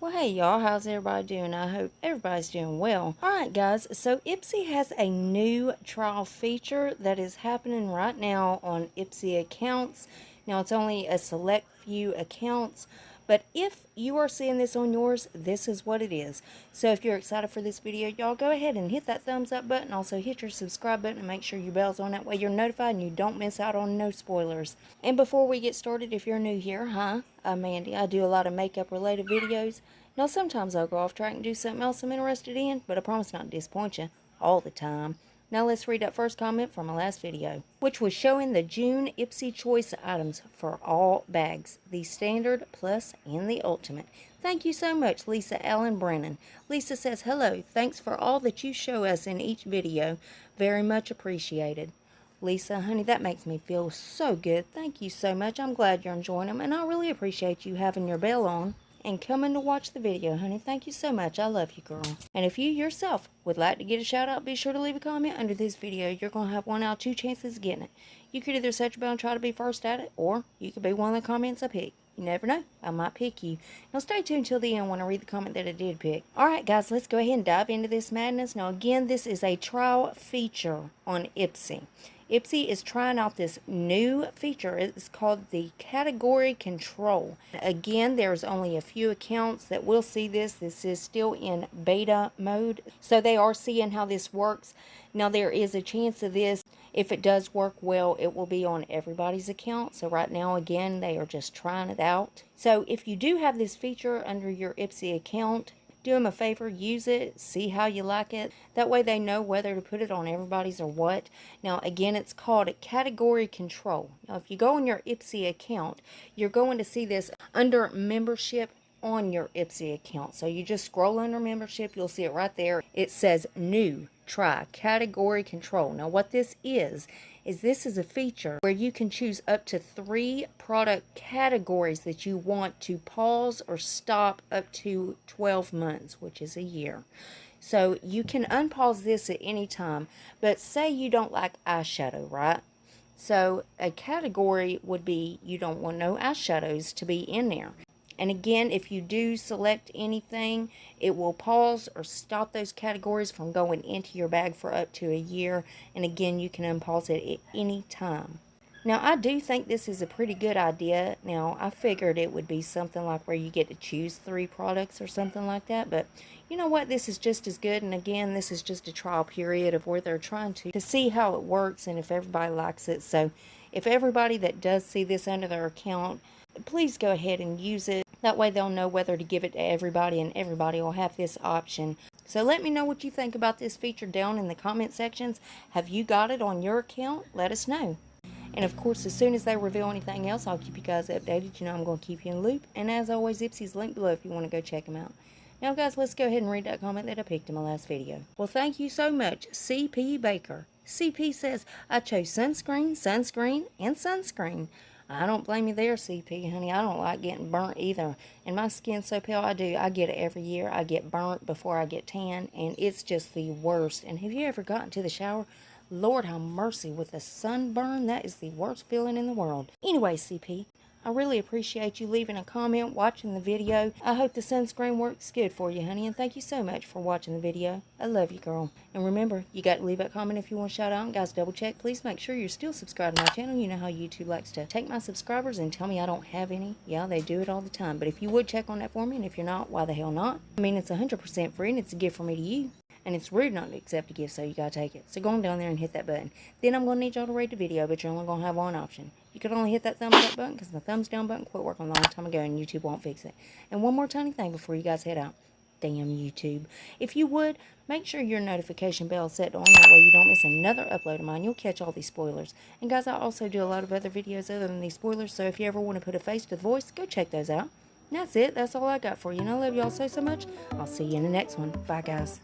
Well, hey y'all, how's everybody doing? I hope everybody's doing well. Alright guys, so Ipsy has a new trial feature that is happening right now on Ipsy accounts. Now it's only a select few accounts, but if you are seeing this on yours, this is what it is. So if you're excited for this video, y'all go ahead and hit that thumbs up button. Also hit your subscribe button and make sure your bell's on. That way you're notified and you don't miss out on no spoilers. And before we get started, if you're new here, I'm Mandy. I do a lot of makeup related videos. Now sometimes I'll go off track and do something else I'm interested in, but I promise not to disappoint you all the time. Now let's read that first comment from my last video, which was showing the June Ipsy Choice items for all bags, the Standard, Plus, and the Ultimate. Thank you so much, Lisa Allen Brennan. Lisa says, hello, thanks for all that you show us in each video. Very much appreciated. Lisa, honey, that makes me feel so good. Thank you so much. I'm glad you're enjoying them, and I really appreciate you having your bell on and coming to watch the video, honey. Thank you so much. I love you, girl. And if you yourself would like to get a shout out, be sure to leave a comment under this video. You're going to have 1 out of 2 chances of getting it. You could either set your bell and try to be first at it, or you could be one of the comments I pick. You never know. I might pick you. Now stay tuned till the end when I read the comment that I did pick. Alright guys, let's go ahead and dive into this madness. Now again, this is a trial feature on Ipsy. Ipsy is trying out this new feature. It's called the category control. Again, there's only a few accounts that will see this. This is still in beta mode, so they are seeing how this works. Now there is a chance of this, if it does work well, it will be on everybody's account. So right now, again, they are just trying it out. So if you do have this feature under your Ipsy account, do them a favor, use it, see how you like it. That way they know whether to put it on everybody's or what. Now again, it's called category control. Now if you go on your Ipsy account, you're going to see this under membership on your Ipsy account. So you just scroll under membership, you'll see it right there. It says new, try category control. Now what this is this is a feature where you can choose up to 3 product categories that you want to pause or stop up to 12 months, which is a year. So you can unpause this at any time, but say you don't like eyeshadow, right? So a category would be you don't want no eyeshadows to be in there. And again, if you do select anything, it will pause or stop those categories from going into your bag for up to a year. And again, you can unpause it at any time. Now, I do think this is a pretty good idea. Now, I figured it would be something like where you get to choose 3 products or something like that. But you know what? This is just as good. And again, this is just a trial period of where they're trying to see how it works and if everybody likes it. So if everybody that does see this under their account, please go ahead and use it. That way they'll know whether to give it to everybody, and everybody will have this option. So let me know what you think about this feature down in the comment sections. Have you got it on your account? Let us know. And of course, as soon as they reveal anything else, I'll keep you guys updated. You know I'm going to keep you in the loop. And as always, Ipsy's linked below if you want to go check them out. Now guys, let's go ahead and read that comment that I picked in my last video. Well, thank you so much, CP Baker. CP says, I chose sunscreen, sunscreen, and sunscreen. I don't blame you there, CP, honey. I don't like getting burnt either. And my skin's so pale, I get it every year. I get burnt before I get tan, and it's just the worst. And have you ever gotten to the shower? Lord have mercy, with a sunburn, that is the worst feeling in the world. Anyway, CP, I really appreciate you leaving a comment, watching the video. I hope the sunscreen works good for you, honey, and thank you so much for watching the video. I love you, girl. And remember, you got to leave a comment if you want to shout out. And guys, double check. Please make sure you're still subscribed to my channel. You know how YouTube likes to take my subscribers and tell me I don't have any. Yeah, they do it all the time. But if you would check on that for me, and if you're not, why the hell not? I mean, it's 100% free, and it's a gift from me to you. And it's rude not to accept a gift, so you gotta take it. So go on down there and hit that button. Then I'm gonna need y'all to rate the video, but you're only gonna have one option. You can only hit that thumbs up button, because the thumbs down button quit working a long time ago, and YouTube won't fix it. And one more tiny thing before you guys head out. Damn YouTube. If you would, make sure your notification bell is set on. That way you don't miss another upload of mine. You'll catch all these spoilers. And guys, I also do a lot of other videos other than these spoilers, so if you ever want to put a face to the voice, go check those out. And that's it. That's all I got for you. And I love y'all so much. I'll see you in the next one. Bye, guys.